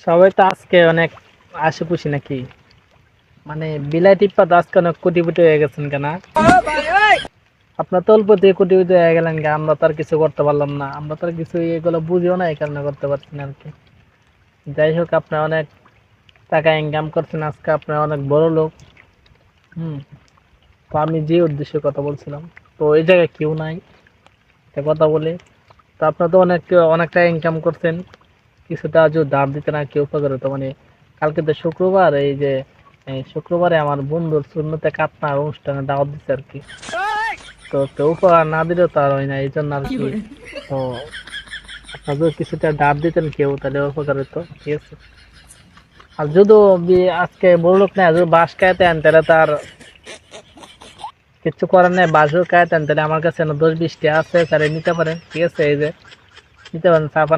সবাই তো আজকে অনেক আশি খুশি নাকি? মানে বিলাইতি পাতা আজকে অনেক কোটিপতি হয়ে গেছেন কেন? আপনার তো অল্প দিয়ে কোটিপতি হয়ে গেলেন গে, আমরা তো আর কিছু করতে পারলাম না। আমরা তো আর কিছু এগুলো বুঝিও না, এই কারণে করতে পারছি না আর কি। যাই হোক, আপনি অনেক টাকা ইনকাম করছেন, আজকে আপনি অনেক বড় লোক। হুম। তো আমি যে উদ্দেশ্যে কথা বলছিলাম, তো এই জায়গায় কেউ নাই, একটা কথা বলি। তো আপনার তো অনেক টাকা ইনকাম করছেন, কিছুটা যদি ধার দিতে না কেউ উপকার হতো। মানে কালকে তো শুক্রবার, এই যে এই শুক্রবারে আমার বন্ধুর শূন্যতে কাটনার অনুষ্ঠানে দাওয়াত দিচ্ছে আর কি। তো কেউ উপকার না দিলেও তার হয় না, এই জন্য আর কি। তো আপনার যদি কিছুটা ধার দিতেন কেউ, তাহলে উপকার হতো, ঠিক আছে। আর যদি আজকে বললোক না, যদি বাঁশ কায়তেন তাহলে তার কিছু করার নেই। বাঁশও কায়তেন তাহলে আমার কাছে 10-20টা আছে, তাহলে নিতে পারেন, ঠিক আছে। এই যে নিতে পারেন, চা